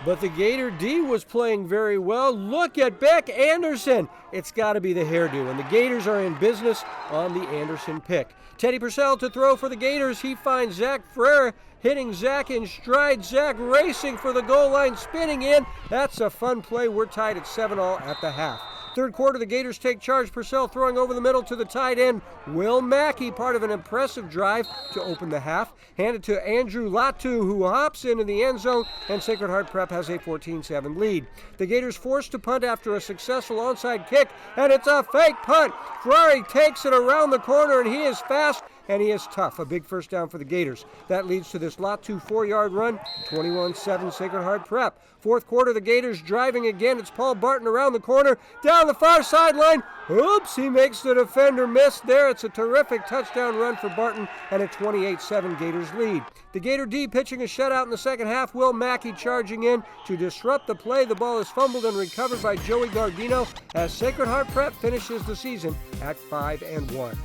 but the Gator D was playing very well. Look at Beck Anderson. It's got to be the hairdo, and the Gators are in business on the Anderson pick. Teddy Purcell to throw for the Gators. He finds Zach Frere hitting Zach in stride. Zach racing for the goal line, spinning in. That's a fun play. We're tied at 7-all at the half. Third quarter, the Gators take charge. Purcell throwing over the middle to the tight end. Will Mackey, part of an impressive drive to open the half. Handed to Andrew Latu, who hops into the end zone, and Sacred Heart Prep has a 14-7 lead. The Gators forced to punt after a successful onside kick, and it's a fake punt. Ferrari takes it around the corner, and he is fast, and he is tough. A big first down for the Gators. That leads to this Latu 4-yard run, 21-7 Sacred Heart Prep. Fourth quarter, the Gators driving again. It's Paul Barton around the corner, down the far sideline. Oops, he makes the defender miss there. It's a terrific touchdown run for Barton and a 28-7 Gators lead. The Gator D pitching a shutout in the second half. Will Mackey charging in to disrupt the play. The ball is fumbled and recovered by Joey Gardino as Sacred Heart Prep finishes the season at 5-1.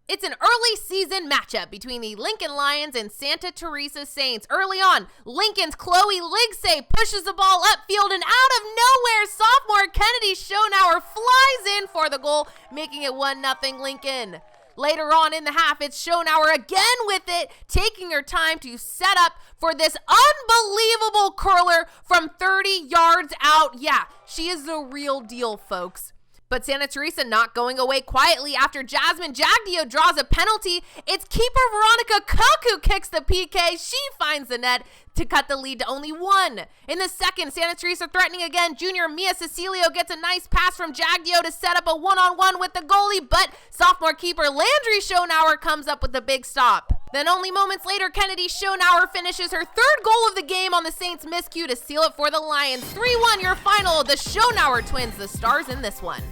It's an early season matchup between the Lincoln Lions and Santa Teresa Saints. Early on, Lincoln's Chloe Ligsay pushes the ball upfield, and out of nowhere, sophomore Kennedy Schonauer flies in for the goal, making it 1-0 Lincoln. Later on in the half, it's Schonauer again with it, taking her time to set up for this unbelievable curler from 30 yards out. Yeah, she is the real deal, folks. But Santa Teresa not going away quietly after Jasmine Jagdio draws a penalty. It's keeper Veronica Cook who kicks the PK. She finds the net to cut the lead to only 1. In the second, Santa Teresa threatening again. Junior Mia Cecilio gets a nice pass from Jagdio to set up a one-on-one with the goalie, but sophomore keeper Landry Schonauer comes up with the big stop. Then only moments later, Kennedy Schonauer finishes her third goal of the game on the Saints miscue to seal it for the Lions. 3-1 your final. The Schonauer twins, the stars in this one.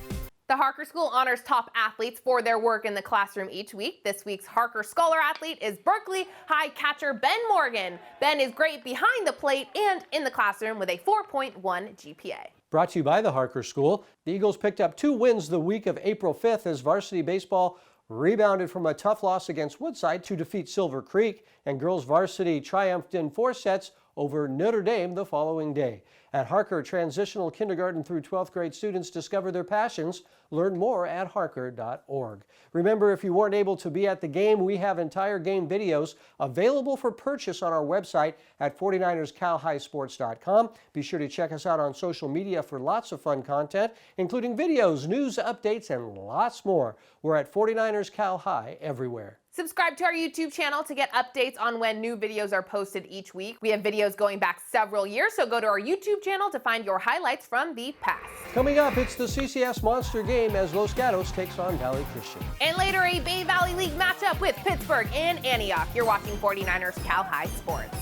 The Harker School honors top athletes for their work in the classroom each week. This week's Harker Scholar athlete is Berkeley High catcher Ben Morgan. Ben is great behind the plate and in the classroom with a 4.1 GPA. Brought to you by the Harker School. The Eagles picked up 2 wins the week of April 5th as varsity baseball rebounded from a tough loss against Woodside to defeat Silver Creek, and girls varsity triumphed in 4 sets over Notre Dame the following day. At Harker, transitional kindergarten through 12th grade students discover their passions. Learn more at harker.org. Remember, if you weren't able to be at the game, we have entire game videos available for purchase on our website at 49erscalhighsports.com. Be sure to check us out on social media for lots of fun content, including videos, news, updates, and lots more. We're at 49ers Cal High everywhere. Subscribe to our YouTube channel to get updates on when new videos are posted each week. We have videos going back several years, so go to our YouTube channel to find your highlights from the past. Coming up, it's the CCS Monster Game as Los Gatos takes on Valley Christian. And later, a Bay Valley League matchup with Pittsburgh and Antioch. You're watching 49ers Cal High Sports.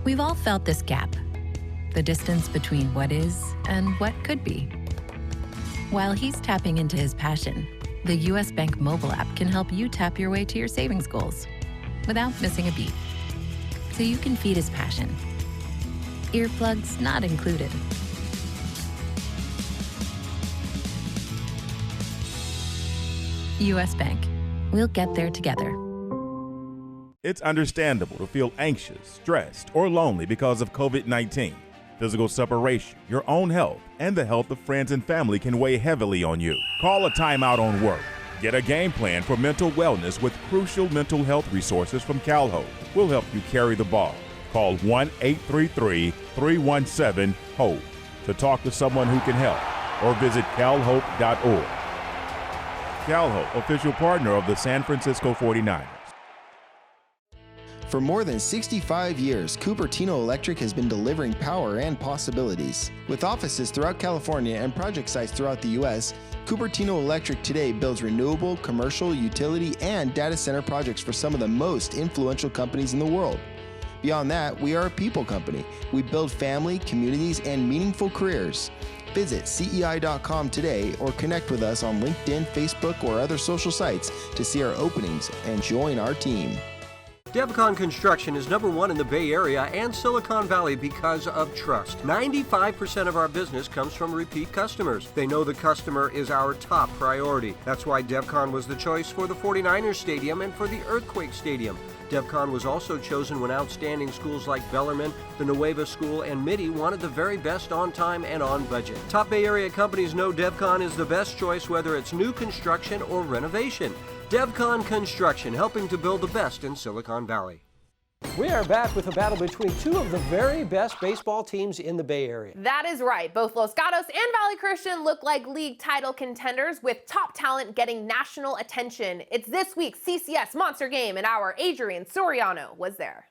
We've all felt this gap, the distance between what is and what could be. While he's tapping into his passion, the U.S. Bank mobile app can help you tap your way to your savings goals without missing a beat, so you can feed his passion. Earplugs not included. U.S. Bank. We'll get there together. It's understandable to feel anxious, stressed, or lonely because of COVID-19. Physical separation, your own health, and the health of friends and family can weigh heavily on you. Call a timeout on work. Get a game plan for mental wellness with crucial mental health resources from CalHope. We'll help you carry the ball. Call 1-833-317-HOPE to talk to someone who can help, or visit calhope.org. CalHope, official partner of the San Francisco 49ers. For more than 65 years, Cupertino Electric has been delivering power and possibilities. With offices throughout California and project sites throughout the U.S., Cupertino Electric today builds renewable, commercial, utility, and data center projects for some of the most influential companies in the world. Beyond that, we are a people company. We build family, communities, and meaningful careers. Visit CEI.com today or connect with us on LinkedIn, Facebook, or other social sites to see our openings and join our team. Devcon Construction is #1 in the Bay Area and Silicon Valley because of trust. 95% of our business comes from repeat customers. They know the customer is our top priority. That's why Devcon was the choice for the 49ers Stadium and for the Earthquake Stadium. Devcon was also chosen when outstanding schools like Bellarmine, the Nueva School, and Mitty wanted the very best on time and on budget. Top Bay Area companies know Devcon is the best choice whether it's new construction or renovation. Devcon Construction, helping to build the best in Silicon Valley. We are back with a battle between two of the very best baseball teams in the Bay Area. That is right. Both Los Gatos and Valley Christian look like league title contenders with top talent getting national attention. It's this week's CCS Monster Game, and our Adrian Soriano was there.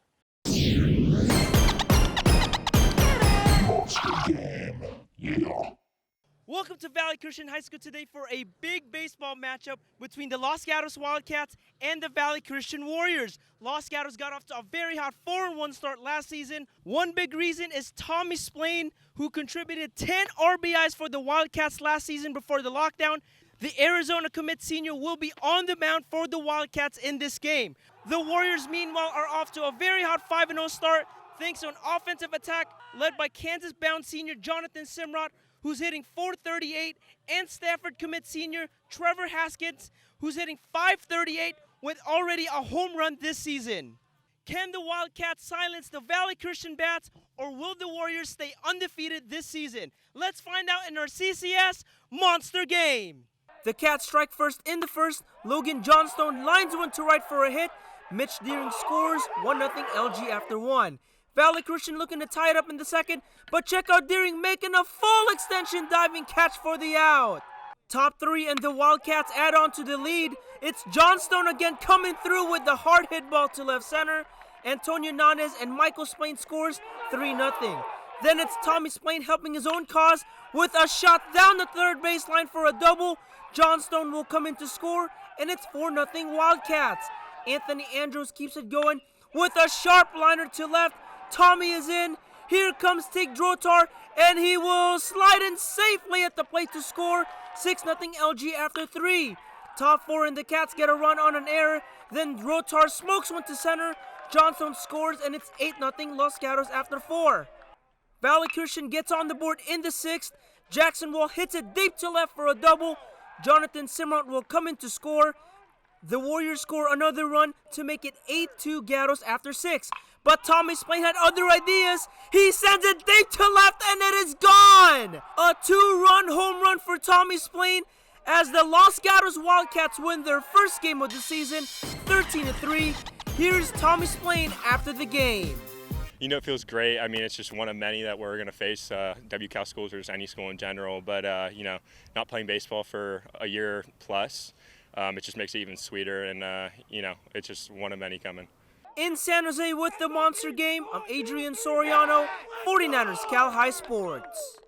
Monster Game, yeah. Welcome to Valley Christian High School today for a big baseball matchup between the Los Gatos Wildcats and the Valley Christian Warriors. Los Gatos got off to a very hot 4-1 start last season. One big reason is Tommy Splain, who contributed 10 RBIs for the Wildcats last season before the lockdown. The Arizona commit senior will be on the mound for the Wildcats in this game. The Warriors, meanwhile, are off to a very hot 5-0 start thanks to an offensive attack led by Kansas-bound senior Jonathan Simrod, who's hitting .438, and Stafford commit senior Trevor Haskins, who's hitting .538 with already a home run this season. Can the Wildcats silence the Valley Christian Bats, or will the Warriors stay undefeated this season? Let's find out in our CCS Monster Game. The Cats strike first in the first. Logan Johnstone lines one to right for a hit. Mitch Deering scores 1-0 LG after one. Valley Christian looking to tie it up in the second, but check out Deering making a full extension diving catch for the out. Top three and the Wildcats add on to the lead. It's Johnstone again coming through with the hard hit ball to left center. Antonio Nanez and Michael Splain scores 3-0. Then it's Tommy Splain helping his own cause with a shot down the third baseline for a double. Johnstone will come in to score, and it's 4-0 Wildcats. Anthony Andrews keeps it going with a sharp liner to left. Tommy is in. Here comes Tig Drotar, and he will slide in safely at the plate to score. 6-0 LG after three. Top four and the Cats get a run on an error. Then Drotar smokes one to center. Johnstone scores, and it's 8-0 Los Gatos after four. Valley Christian gets on the board in the sixth. Jackson Wall hits it deep to left for a double. Jonathan Simrod will come in to score. The Warriors score another run to make it 8-2 Gatos after six. But Tommy Splain had other ideas. He sends it deep to left, and it is gone! A 2-run home run for Tommy Splain as the Los Gatos Wildcats win their first game of the season, 13-3. Here's Tommy Splain after the game. It feels great. I mean, it's just one of many that we're going to face, WCAL schools or just any school in general. But, not playing baseball for a year plus, it just makes it even sweeter. And, it's just one of many coming. In San Jose with the Monster Game, I'm Adrian Soriano, 49ers Cal High Sports.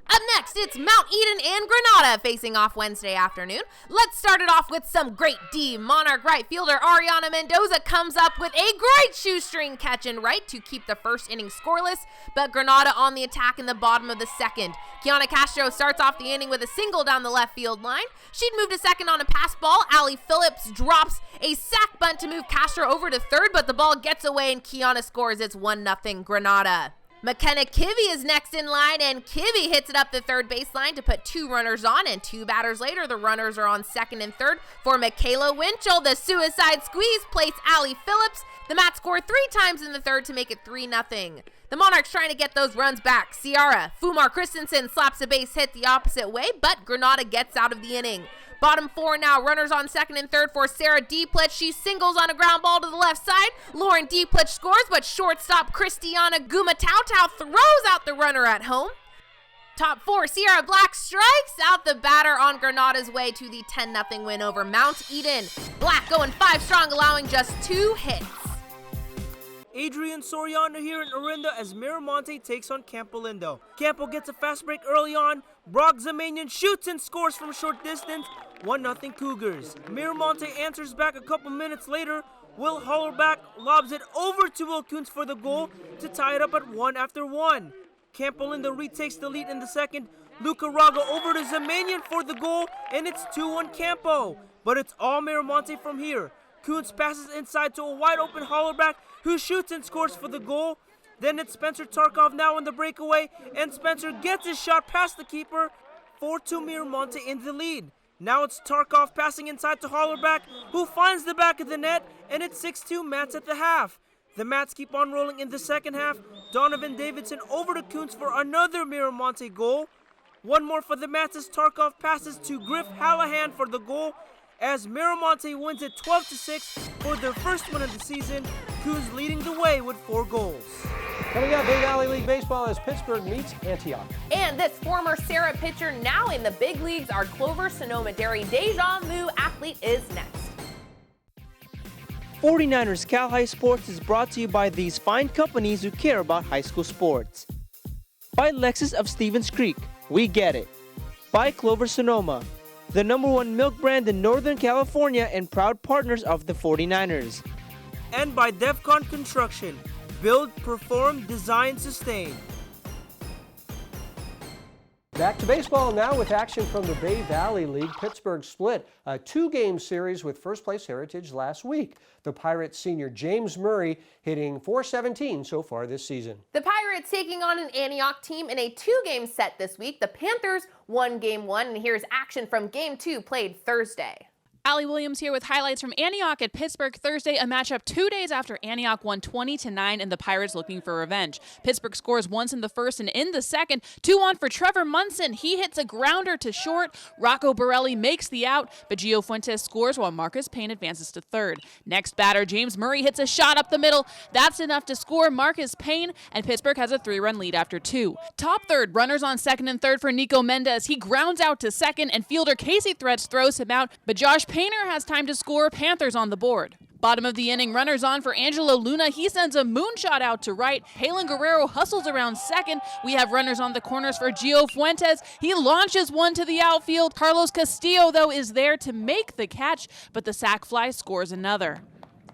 Up next, it's Mount Eden and Granada facing off Wednesday afternoon. Let's start it off with some great D. Monarch right fielder Ariana Mendoza comes up with a great shoestring catch in right to keep the first inning scoreless, but Granada on the attack in the bottom of the second. Kiana Castro starts off the inning with a single down the left field line. She'd move to second on a pass ball. Allie Phillips drops a sac bunt to move Castro over to third, but the ball gets away and Kiana scores. It's 1-0 Granada. McKenna Kivy is next in line, and Kivy hits it up the third baseline to put 2 runners on, and 2 batters later, the runners are on second and third for Michaela Winchell. The suicide squeeze plates Allie Phillips. The Mats score 3 times in the third to make it 3-0. The Monarchs trying to get those runs back. Ciara Fumar Christensen slaps a base hit the opposite way, but Granada gets out of the inning. Bottom 4 now, runners on second and third for Sarah Dieplitz. She singles on a ground ball to the left side. Lauren Dieplitz scores, but shortstop Christiana Gumatau throws out the runner at home. Top 4, Sierra Black strikes out the batter on Granada's way to the 10-0 win over Mount Eden. Black going 5 strong, allowing just 2 hits. Adrian Soriano here in Orinda as Miramonte takes on Campolindo. Campo gets a fast break early on. Brock Zamanian shoots and scores from short distance. 1-0 Cougars. Miramonte answers back a couple minutes later. Will Hollerback lobs it over to Will Kuntz for the goal to tie it up at 1 after 1. Campolindo retakes the lead in the second. Luca Raga over to Zamanian for the goal, and it's 2-1 Campo. But it's all Miramonte from here. Kuntz passes inside to a wide open Hollerback who shoots and scores for the goal. Then it's Spencer Tarkov now in the breakaway, and Spencer gets his shot past the keeper. 4-2 Miramonte in the lead. Now it's Tarkov passing inside to Hollerback, who finds the back of the net, and it's 6-2 Mats at the half. The Mats keep on rolling in the second half. Donovan Davidson over to Kuntz for another Miramonte goal. One more for the Mats as Tarkov passes to Griff Hallahan for the goal, as Miramonte wins it 12-6 for their first win of the season. Kuntz leading the way with 4 goals. Coming up, Big Valley League Baseball as Pittsburgh meets Antioch. And this former Serra pitcher now in the big leagues, our Clover Sonoma Dairy Deja Vu athlete is next. 49ers Cal High Sports is brought to you by these fine companies who care about high school sports. By Lexus of Stevens Creek, we get it. By Clover Sonoma, the #1 milk brand in Northern California and proud partners of the 49ers. And by Devcon Construction, build, perform, design, sustain. Back to baseball now with action from the Bay Valley League. Pittsburgh split a 2-game series with first place Heritage last week. The Pirates senior James Murray hitting .417 so far this season. The Pirates taking on an Antioch team in a 2-game set this week. The Panthers won Game 1, and here's action from Game 2 played Thursday. Allie Williams here with highlights from Antioch at Pittsburgh Thursday, a matchup 2 days after Antioch won 20-9 and the Pirates looking for revenge. Pittsburgh scores once in the first and in the second. 2-1 for Trevor Munson. He hits a grounder to short. Rocco Borelli makes the out, but Gio Fuentes scores while Marcus Payne advances to third. Next batter, James Murray hits a shot up the middle. That's enough to score Marcus Payne, and Pittsburgh has a 3-run lead after 2. Top third, runners on second and third for Nico Mendez. He grounds out to second, and fielder Casey Threats throws him out, but Josh Painter has time to score. Panthers on the board. Bottom of the inning, runners on for Angelo Luna. He sends a moonshot out to right. Halen Guerrero hustles around second. We have runners on the corners for Gio Fuentes. He launches one to the outfield. Carlos Castillo, though, is there to make the catch, but the sac fly scores another.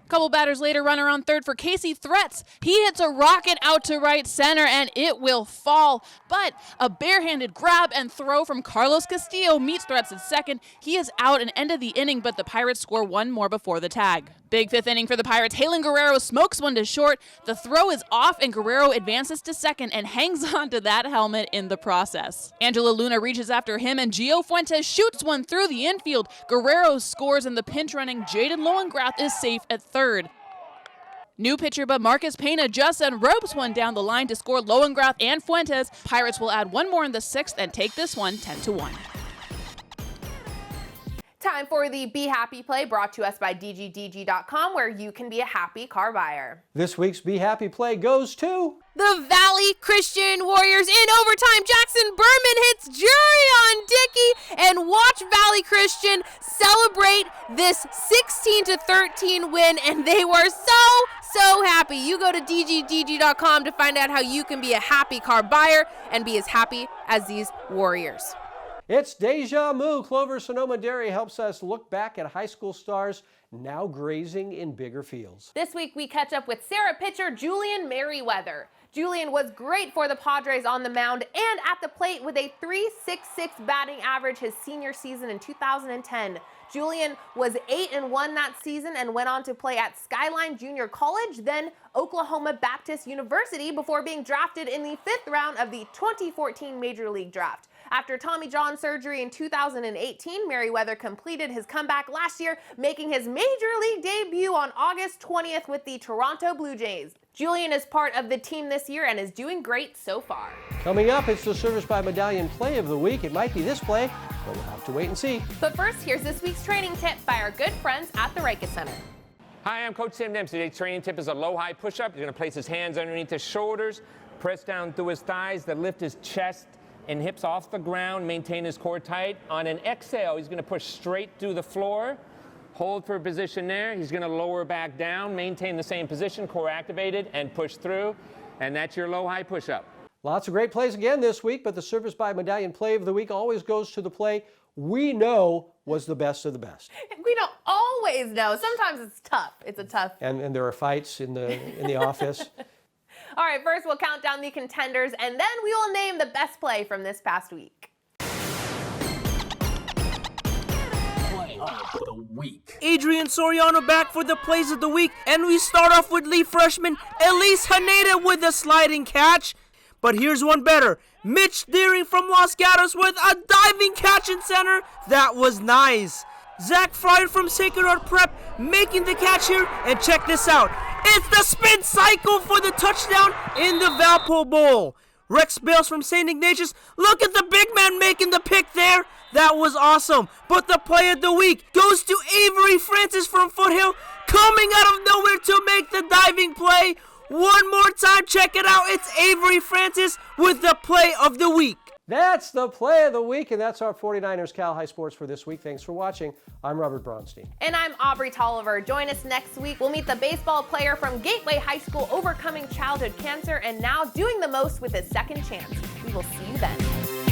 Couple batters later, runner on third for Casey Threats. He hits a rocket out to right center, and it will fall. But a barehanded grab and throw from Carlos Castillo meets Threats at second. He is out and end of the inning, but the Pirates score one more before the tag. Big fifth inning for the Pirates. Halen Guerrero smokes one to short. The throw is off, and Guerrero advances to second and hangs on to that helmet in the process. Angelo Luna reaches after him, and Gio Fuentes shoots one through the infield. Guerrero scores, and the pinch-running Jaden Lowengrath is safe at third. New pitcher, but Marcus Payne adjusts and ropes one down the line to score Lowengrath and Fuentes. Pirates will add one more in the 6th and take this one 10-1. Time for the Be Happy Play, brought to us by DGDG.com, where you can be a happy car buyer. This week's Be Happy Play goes to the Valley Christian Warriors. In overtime, Jackson Berman hits Jurion Dickey, and watch Valley Christian celebrate this 16-13 win, and they were so happy. You go to DGDG.com to find out how you can be a happy car buyer and be as happy as these Warriors. It's Deja Vu. Clover Sonoma Dairy helps us look back at high school stars now grazing in bigger fields. This week we catch up with Serra pitcher Julian Merriweather. Julian was great for the Padres on the mound and at the plate with a .366 batting average his senior season in 2010. Julian was 8-1 that season and went on to play at Skyline Junior College, then Oklahoma Baptist University, before being drafted in the 5th round of the 2014 Major League Draft. After Tommy John surgery in 2018, Merriweather completed his comeback last year, making his Major League debut on August 20th with the Toronto Blue Jays. Julian is part of the team this year and is doing great so far. Coming up, it's the Service by Medallion Play of the Week. It might be this play, but we'll have to wait and see. But first, here's this week's training tip by our good friends at the Reicha Center. Hi, I'm Coach Sam Dempsey. Today's training tip is a low-high push-up. He's going to place his hands underneath his shoulders, press down through his thighs, then lift his chest and hips off the ground, maintain his core tight. On an exhale, he's going to push straight through the floor. Hold for a position there. He's going to lower back down, maintain the same position, core activated, and push through. And that's your low-high push-up. Lots of great plays again this week, but the Service by Medallion Play of the Week always goes to the play we know was the best of the best. We don't always know. Sometimes it's tough. It's a tough. And there are fights in the office. All right, first we'll count down the contenders, and then we will name the best play from this past week. Play of the week. Adrian Soriano back for the plays of the week, and we start off with Leigh freshman Elise Haneda with a sliding catch. But here's one better. Mitch Deering from Los Gatos with a diving catch in center. That was nice. Zach Fryer from Sacred Heart Prep making the catch here, and check this out. It's the spin cycle for the touchdown in the Valpo Bowl. Rex Bales from St. Ignatius, look at the big man making the pick there. That was awesome. But the play of the week goes to Avery Francis from Foothill, coming out of nowhere to make the diving play. One more time, check it out. It's Avery Francis with the play of the week. That's the play of the week, and that's our 49ers Cal High Sports for this week. Thanks for watching. I'm Robert Braunstein. And I'm Aubrey Tolliver. Join us next week. We'll meet the baseball player from Gateway High School, overcoming childhood cancer and now doing the most with his second chance. We will see you then.